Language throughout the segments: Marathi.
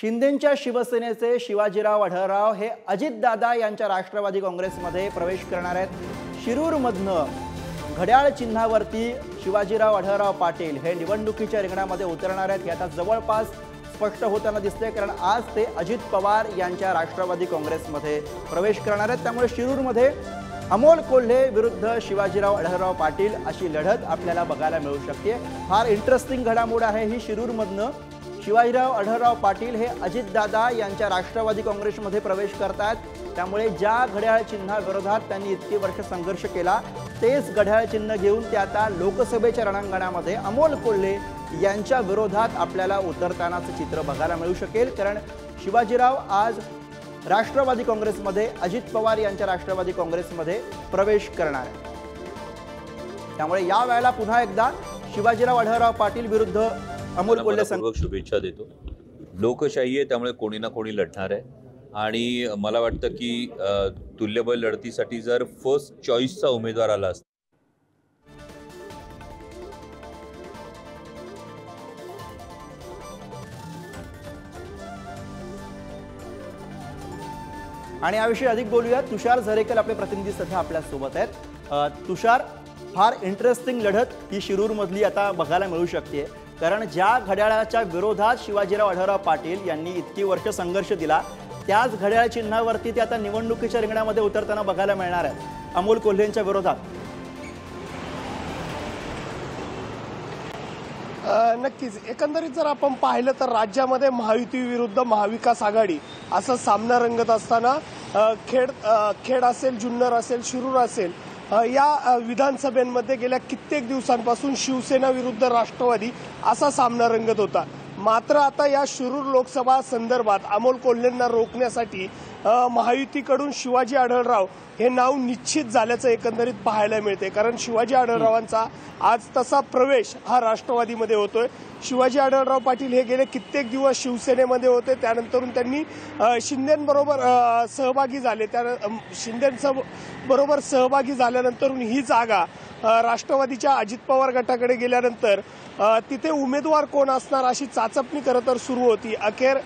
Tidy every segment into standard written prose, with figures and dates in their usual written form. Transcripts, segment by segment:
शिंदेंच्या शिवसेनेचे शिवाजीराव आढळराव हे अजितदादा यांच्या राष्ट्रवादी काँग्रेसमध्ये प्रवेश करणार आहेत। शिरूरमधनं घड्याळ चिन्हावरती शिवाजीराव आढळराव पाटील हे निवडणुकीच्या रिंगणामध्ये उतरणार आहेत। हे आता जवळपास स्पष्ट होताना दिसते, कारण आज ते अजित पवार यांच्या राष्ट्रवादी काँग्रेसमध्ये प्रवेश करणार आहेत। त्यामुळे शिरूरमध्ये अमोल कोल्हे विरुद्ध शिवाजीराव आढळराव पाटील अशी लढत आपल्याला बघायला मिळू शकते। फार इंटरेस्टिंग घडामोड आहे ही। शिरूरमधनं शिवाजीराव आढळराव पाटील हे अजितदादा यांच्या राष्ट्रवादी काँग्रेसमध्ये प्रवेश करतात। त्यामुळे ज्या घड्याळ चिन्हाविरोधात त्यांनी इतकी वर्ष संघर्ष केला, तेच घड्याळ चिन्ह घेऊन ते आता लोकसभेच्या रणांगणामध्ये अमोल कोल्हे यांच्या विरोधात आपल्याला उतरतानाचं चित्र बघायला मिळू शकेल। कारण शिवाजीराव आज राष्ट्रवादी काँग्रेसमध्ये अजित पवार यांच्या राष्ट्रवादी काँग्रेसमध्ये प्रवेश करणार आहे। त्यामुळे या वेळेला पुन्हा एकदा शिवाजीराव आढळराव पाटील विरुद्ध अमोल कोल्हे शुभेच्छा देतो। लोकशाही आहे, त्यामुळे कोणी ना कोणी लढणार आहे आणि मला वाटतं की तुल्यबळ लढतीसाठी जर फर्स्ट चॉईसचा उमेदवार आला असता आणि याविषयी अधिक बोलूया। तुषार झरेकर आपले प्रतिनिधी सध्या आपल्या सोबत आहेत। तुषार, फार इंटरेस्टिंग लढत ही शिरूरमधली आता बघायला मिळू शकते, कारण ज्या घड्याळाच्या विरोधात शिवाजीराव आढळराव पाटील यांनी इतकी वर्ष संघर्ष दिला, त्याच घड्याळ चिन्हावरती ते आता निवडणुकीच्या रिंगणामध्ये उतरताना बघायला मिळणार आहे अमोल कोल्हेंच्या विरोधात। नक्कीच एकंदरीत जर आपण पाहिलं तर राज्यामध्ये महायुती विरुद्ध महाविकास आघाडी असा सामना रंगत असताना खेड असेल, जुन्नर असेल, शिरूर असेल या विधानसभेमध्ये गेल्या कित्येक दिवसांपासून शिवसेना विरुद्ध राष्ट्रवादी असा सामना रंगत होता। मात्र आता या शिरूर लोकसभा संदर्भात अमोल कोल्हेंना रोखण्यासाठी महायुतीकडून शिवाजी आढळराव हे नाव निश्चित झाल्याचं एकंदरीत पाहायला मिळते। कारण शिवाजी आढळरावांचा आज तसा प्रवेश हा राष्ट्रवादीमध्ये होतोय। शिवाजी आढळराव पाटील हे गेले कित्येक दिवस शिवसेनेमध्ये होते, त्यानंतरून त्यांनी शिंदेंबरोबर सहभागी झाले। शिंदेंबरोबर सहभागी झाल्यानंतर ही जागा राष्ट्रवादीच्या अजित पवार गटाकडे गेल्यानंतर तिथे उमेदवार कोण असणार अशी चाचपणी खरं तर सुरू होती। अखेर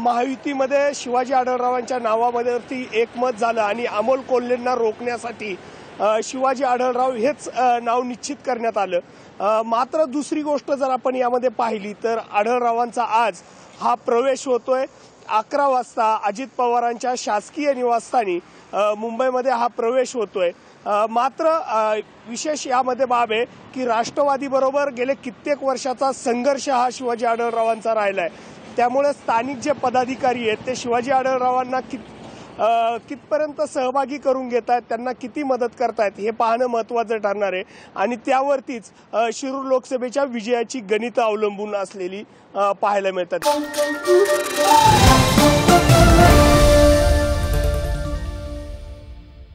महायुतीमध्ये शिवाजी आढळरावांच्या नावावरती एकमत झालं आणि अमोल कोल्हेंना रोखण्यासाठी शिवाजी आढळराव हेच नाव निश्चित करण्यात आलं। मात्र दुसरी गोष्ट जर आपण यामध्ये पाहिली तर आढळरावांचा आज हा प्रवेश होतोय 11 वाजता अजित पवारांच्या शासकीय निवासस्थानी मुंबईमध्ये हा प्रवेश होतोय। मात्र विशेष यामध्ये बाब आहे की राष्ट्रवादी बरोबर गेले कित्येक वर्षाचा संघर्ष हा शिवाजी आढळरावांचा राहिलाय। त्यामुळे स्थानिक जे पदाधिकारी आहेत ते शिवाजी आढळरावांना कितपर्यंत सहभागी करून घेत आहेत, त्यांना किती मदत करतायत हे पाहणं महत्त्वाचं ठरणार आहे आणि त्यावरतीच शिरूर लोकसभेच्या विजयाची गणितं अवलंबून असलेली पाहायला मिळतात।